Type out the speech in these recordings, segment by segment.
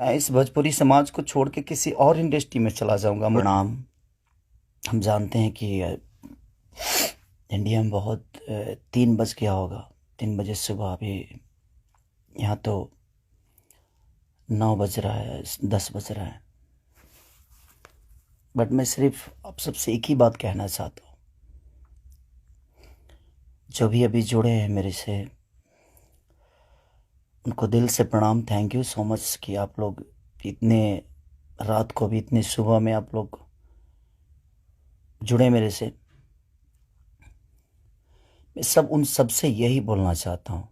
मैं इस भोजपुरी समाज को छोड़ के किसी और इंडस्ट्री में चला जाऊंगा। नाम हम जानते हैं कि इंडिया में बहुत 3 बज गया होगा। 3 बजे सुबह। अभी यहाँ तो 9 बज रहा है, 10 बज रहा है। बट मैं सिर्फ आप सबसे एक ही बात कहना चाहता हूँ। जो भी अभी जुड़े हैं मेरे से, उनको दिल से प्रणाम। थैंक यू सो मच कि आप लोग इतने रात को भी, इतने सुबह में आप लोग जुड़े मेरे से। मैं उन सब से यही बोलना चाहता हूँ,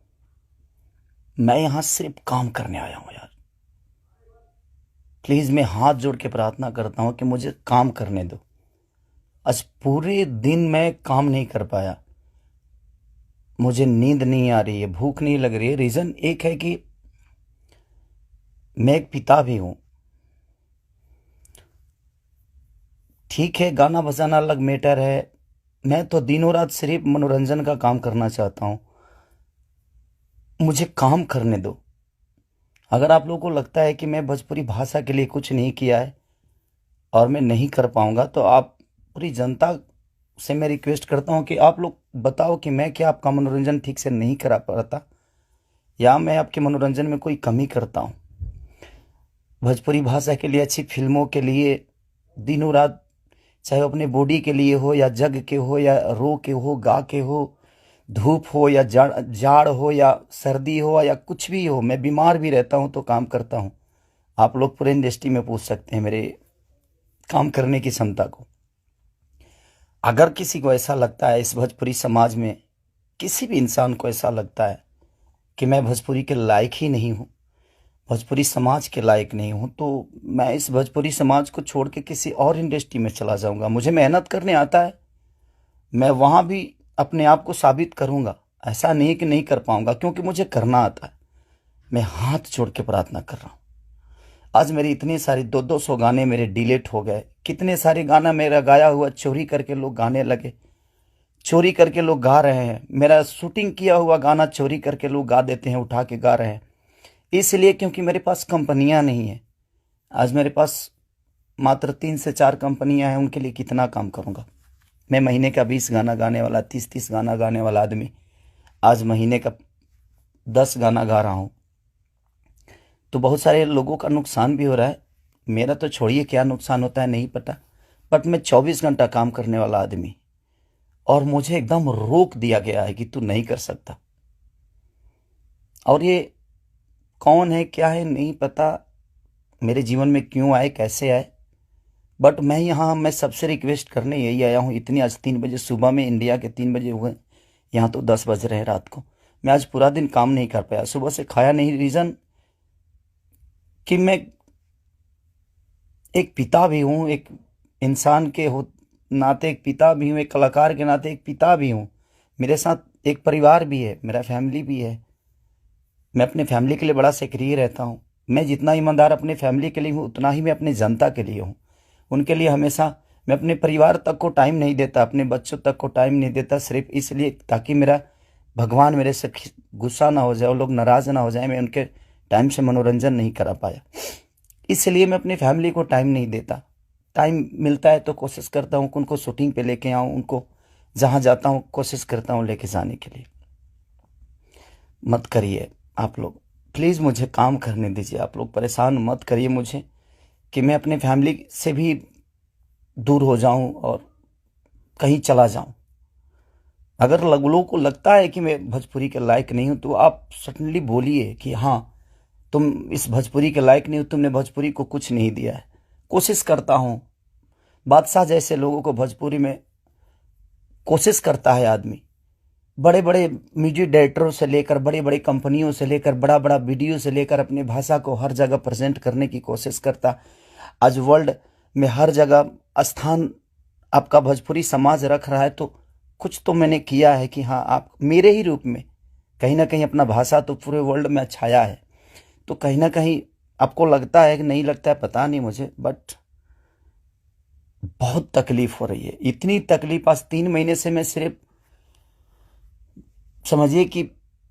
मैं यहाँ सिर्फ काम करने आया हूँ यार। प्लीज़ मैं हाथ जोड़ के प्रार्थना करता हूँ कि मुझे काम करने दो। आज पूरे दिन मैं काम नहीं कर पाया। मुझे नींद नहीं आ रही है, भूख नहीं लग रही है। रीज़न एक है कि मैं एक पिता भी हूँ। ठीक है, गाना बजाना अलग मैटर है। मैं तो दिनों रात सिर्फ मनोरंजन का काम करना चाहता हूँ। मुझे काम करने दो। अगर आप लोगों को लगता है कि मैं भोजपुरी भाषा के लिए कुछ नहीं किया है और मैं नहीं कर पाऊंगा, तो आप पूरी जनता से मैं रिक्वेस्ट करता हूं कि आप लोग बताओ कि मैं क्या आपका मनोरंजन ठीक से नहीं करा पाता, या मैं आपके मनोरंजन में कोई कमी करता हूं। भोजपुरी भाषा के लिए, अच्छी फिल्मों के लिए दिनों रात, चाहे वो अपने बॉडी के लिए हो या जग के हो या रो के हो, गा के हो, धूप हो या जाड़ हो या सर्दी हो या कुछ भी हो, मैं बीमार भी रहता हूं तो काम करता हूं। आप लोग पूरे इंडस्ट्री में पूछ सकते हैं मेरे काम करने की क्षमता को। अगर किसी को ऐसा लगता है, इस भोजपुरी समाज में किसी भी इंसान को ऐसा लगता है कि मैं भोजपुरी के लायक ही नहीं हूँ, भोजपुरी समाज के लायक नहीं हूँ, तो मैं इस भोजपुरी समाज को छोड़ के किसी और इंडस्ट्री में चला जाऊंगा। मुझे मेहनत करने आता है, मैं वहाँ भी अपने आप को साबित करूंगा। ऐसा नहीं कि नहीं कर पाऊंगा, क्योंकि मुझे करना आता है। मैं हाथ जोड़ के प्रार्थना कर रहा हूँ। आज मेरी इतनी सारी 200 गाने मेरे डिलीट हो गए। कितने सारे गाना मेरा गाया हुआ चोरी करके लोग गाने लगे, चोरी करके लोग गा रहे हैं। मेरा शूटिंग किया हुआ गाना चोरी करके लोग गा देते हैं, उठा के गा रहे हैं। इसलिए क्योंकि मेरे पास कंपनियां नहीं है। आज मेरे पास मात्र 3 से 4 कंपनियां हैं। उनके लिए कितना काम करूंगा मैं? महीने का 20 गाना गाने वाला, 30 गाना गाने वाला आदमी आज महीने का 10 गाना गा रहा हूं। तो बहुत सारे लोगों का नुकसान भी हो रहा है। मेरा तो छोड़िए, क्या नुकसान होता है नहीं पता। बट मैं 24 घंटा काम करने वाला आदमी, और मुझे एकदम रोक दिया गया है कि तू नहीं कर सकता। और ये कौन है, क्या है, नहीं पता। मेरे जीवन में क्यों आए, कैसे आए। बट मैं सबसे रिक्वेस्ट करने यही आया हूँ। इतनी आज 3 बजे सुबह में, इंडिया के 3 बजे हुए, यहाँ तो 10 बज रहे हैं रात को। मैं आज पूरा दिन काम नहीं कर पाया, सुबह से खाया नहीं। रीज़न कि मैं एक पिता भी हूँ, एक इंसान के नाते एक पिता भी हूँ, एक कलाकार के नाते एक पिता भी हूँ। मेरे साथ एक परिवार भी है, मेरा फैमिली भी है। मैं अपने फैमिली के लिए बड़ा सक्रिय रहता हूँ। मैं जितना ईमानदार अपने फैमिली के लिए हूँ, उतना ही मैं अपनी जनता के लिए हूँ। उनके लिए हमेशा मैं अपने परिवार तक को टाइम नहीं देता, अपने बच्चों तक को टाइम नहीं देता, सिर्फ इसलिए ताकि मेरा भगवान मेरे से गुस्सा ना हो जाए, वो लोग नाराज़ ना हो जाए। मैं उनके टाइम से मनोरंजन नहीं करा पाया, इसलिए मैं अपनी फैमिली को टाइम नहीं देता। टाइम मिलता है तो कोशिश करता हूँ कि उनको शूटिंग पे लेके आऊँ, उनको जहाँ जाता हूँ कोशिश करता हूँ लेके जाने के लिए। मत करिए आप लोग, प्लीज़ मुझे काम करने दीजिए। आप लोग परेशान मत करिए मुझे कि मैं अपने फैमिली से भी दूर हो जाऊं और कहीं चला जाऊं। अगर लोगों को लगता है कि मैं भोजपुरी के लायक नहीं हूं, तो आप सडनली बोलिए कि हाँ, तुम इस भोजपुरी के लायक नहीं हो, तुमने भोजपुरी को कुछ नहीं दिया है। कोशिश करता हूं। बादशाह जैसे लोगों को भोजपुरी में कोशिश करता है आदमी। बड़े बड़े म्यूजिक डायरेक्टरों से लेकर, बड़ी बड़ी कंपनियों से लेकर, बड़ा बड़ा वीडियो से लेकर अपनी भाषा को हर जगह प्रेजेंट करने की कोशिश करता। आज वर्ल्ड में हर जगह स्थान आपका भोजपुरी समाज रख रहा है, तो कुछ तो मैंने किया है कि हाँ, आप मेरे ही रूप में कहीं ना कहीं अपना भाषा तो पूरे वर्ल्ड में छाया है। तो कहीं ना कहीं आपको लगता है कि नहीं लगता है, पता नहीं मुझे, बट बहुत तकलीफ हो रही है। इतनी तकलीफ आज 3 महीने से मैं सिर्फ समझिए कि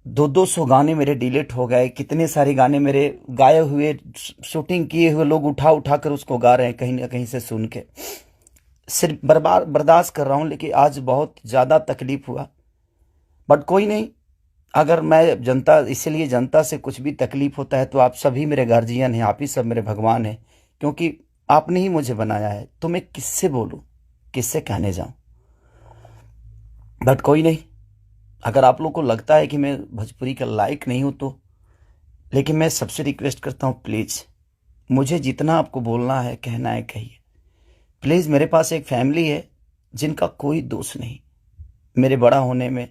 200 गाने मेरे डिलीट हो गए, कितने सारे गाने मेरे गाए हुए, शूटिंग किए हुए लोग उठा उठा कर उसको गा रहे हैं कहीं ना कहीं से सुन के। सिर्फ बर्बाद बर्दाश्त कर रहा हूं, लेकिन आज बहुत ज़्यादा तकलीफ हुआ। बट कोई नहीं, अगर मैं जनता, इसीलिए जनता से कुछ भी तकलीफ होता है तो आप सभी मेरे गार्जियन हैं, आप ही सब मेरे भगवान हैं, क्योंकि आपने ही मुझे बनाया है। तो मैं किससे बोलूं, किससे कहने जाऊं। बट कोई नहीं, अगर आप लोग को लगता है कि मैं भोजपुरी का लायक नहीं हूं तो, लेकिन मैं सबसे रिक्वेस्ट करता हूं, प्लीज़ मुझे जितना आपको बोलना है, कहना है, कहिए। प्लीज़, मेरे पास एक फैमिली है जिनका कोई दोष नहीं मेरे बड़ा होने में।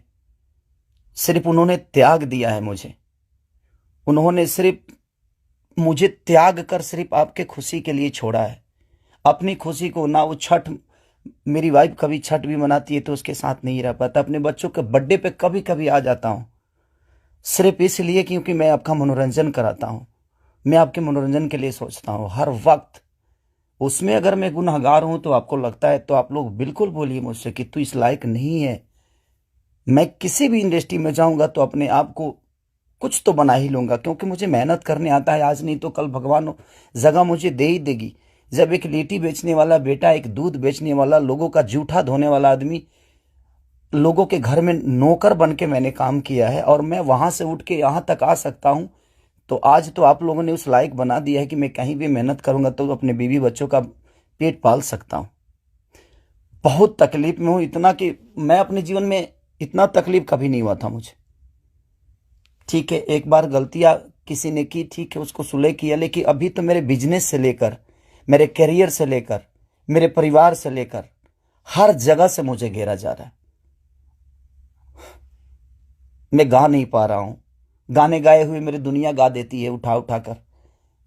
सिर्फ उन्होंने त्याग दिया है मुझे, उन्होंने सिर्फ मुझे त्याग कर सिर्फ आपके खुशी के लिए छोड़ा है। अपनी खुशी को ना वो छठ, मेरी वाइफ कभी छठ भी मनाती है तो उसके साथ नहीं रह पाता। अपने बच्चों के बर्थडे पे कभी कभी आ जाता हूँ, सिर्फ इसलिए क्योंकि मैं आपका मनोरंजन कराता हूँ, मैं आपके मनोरंजन के लिए सोचता हूँ हर वक्त। उसमें अगर मैं गुनहगार हूं तो आपको लगता है तो आप लोग बिल्कुल बोलिए मुझसे कि तू इस लायक नहीं है। मैं किसी भी इंडस्ट्री में जाऊंगा तो अपने आप को कुछ तो बना ही लूंगा, क्योंकि मुझे मेहनत करने आता है। आज नहीं तो कल भगवान जगह मुझे दे ही देगी। जब एक लिट्टी बेचने वाला बेटा, एक दूध बेचने वाला, लोगों का जूठा धोने वाला आदमी, लोगों के घर में नौकर बन के मैंने काम किया है और मैं वहां से उठ के यहां तक आ सकता हूं, तो आज तो आप लोगों ने उस लायक बना दिया है कि मैं कहीं भी मेहनत करूंगा तो अपने बीवी बच्चों का पेट पाल सकता हूं। बहुत तकलीफ में हूं, इतना कि मैं अपने जीवन में इतना तकलीफ कभी नहीं हुआ था मुझे। ठीक है, एक बार गलतियां किसी ने की, ठीक है, उसको सुलह किया, लेकिन अभी तो मेरे बिजनेस से लेकर, मेरे करियर से लेकर, मेरे परिवार से लेकर हर जगह से मुझे घेरा जा रहा है। मैं गा नहीं पा रहा हूं। गाने गाए हुए मेरी दुनिया गा देती है, उठा उठा कर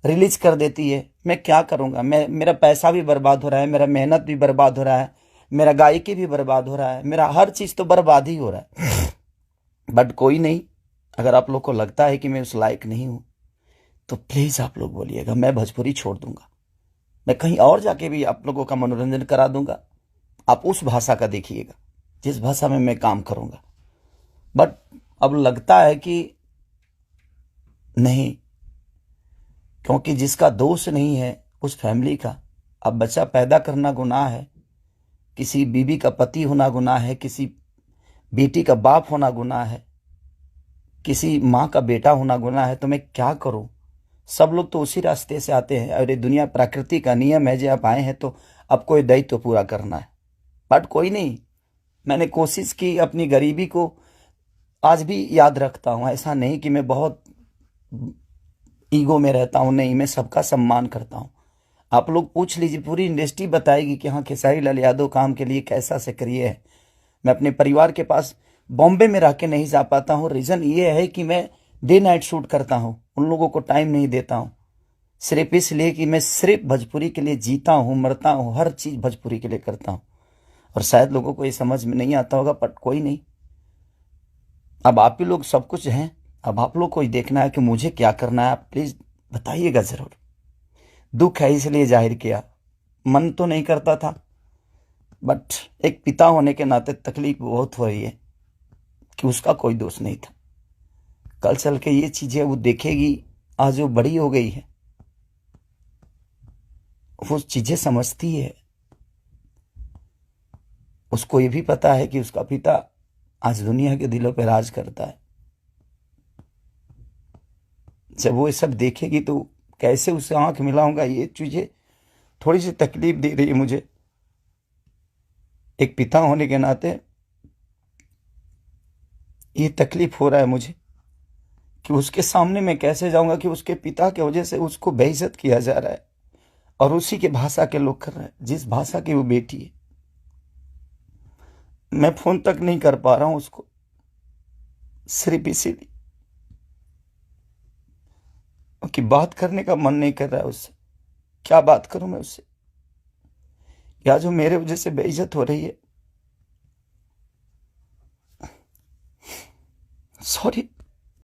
रिलीज कर देती है। मैं क्या करूंगा, मेरा पैसा भी बर्बाद हो रहा है, मेरा मेहनत भी बर्बाद हो रहा है, मेरा गायकी भी बर्बाद हो रहा है, मेरा हर चीज तो बर्बाद ही हो रहा है। बट कोई नहीं, अगर आप लोग को लगता है कि मैं उस लायक नहीं हूं तो प्लीज आप लोग बोलिएगा, मैं भोजपुरी छोड़ दूंगा। मैं कहीं और जाके भी आप लोगों का मनोरंजन करा दूंगा। आप उस भाषा का देखिएगा जिस भाषा में मैं काम करूंगा। बट अब लगता है कि नहीं, क्योंकि जिसका दोष नहीं है उस फैमिली का, अब बच्चा पैदा करना गुनाह है, किसी बीवी का पति होना गुनाह है, किसी बेटी का बाप होना गुनाह है, किसी माँ का बेटा होना गुनाह है। तो मैं क्या करूं। सब लोग तो उसी रास्ते से आते हैं और ये दुनिया प्रकृति का नियम है, जब आप आए हैं तो आपको ये दायित्व पूरा करना है। बट कोई नहीं, मैंने कोशिश की, अपनी गरीबी को आज भी याद रखता हूं। ऐसा नहीं कि मैं बहुत ईगो में रहता हूं, नहीं, मैं सबका सम्मान करता हूं। आप लोग पूछ लीजिए, पूरी इंडस्ट्री बताएगी कि हाँ, खेसारी लाल यादव काम के लिए कैसा सक्रिय है। मैं अपने परिवार के पास बॉम्बे में रह के नहीं जा पाता हूँ। रीज़न ये है कि मैं डे नाइट शूट करता हूँ, उन लोगों को टाइम नहीं देता हूँ, सिर्फ इसलिए कि मैं सिर्फ भोजपुरी के लिए जीता हूँ, मरता हूँ, हर चीज़ भोजपुरी के लिए करता हूँ। और शायद लोगों को ये समझ में नहीं आता होगा, बट कोई नहीं, अब आप ही लोग सब कुछ हैं। अब आप लोग को ही देखना है कि मुझे क्या करना है। आप प्लीज़ बताइएगा ज़रूर। दुख है इसलिए जाहिर किया, मन तो नहीं करता था, बट एक पिता होने के नाते तकलीफ बहुत हो रही है कि उसका कोई दोष नहीं था। कल चल के ये चीज़ें वो देखेगी, आज वो बड़ी हो गई है, वो चीज़ें समझती है। उसको ये भी पता है कि उसका पिता आज दुनिया के दिलों पे राज करता है। जब वो ये सब देखेगी तो कैसे उससे आंख मिलाऊंगा, ये चीज़ें थोड़ी सी तकलीफ दे रही है मुझे। एक पिता होने के नाते ये तकलीफ हो रहा है मुझे कि उसके सामने मैं कैसे जाऊंगा कि उसके पिता की वजह से उसको बेइज्जत किया जा रहा है और उसी के भाषा के लोग कर रहे हैं, जिस भाषा की वो बेटी है। मैं फोन तक नहीं कर पा रहा हूं उसको, सिर्फ इसीलिए कि बात करने का मन नहीं कर रहा है उससे। क्या बात करूं मैं उससे, या जो मेरे वजह से बेइज्जत हो रही है। सॉरी।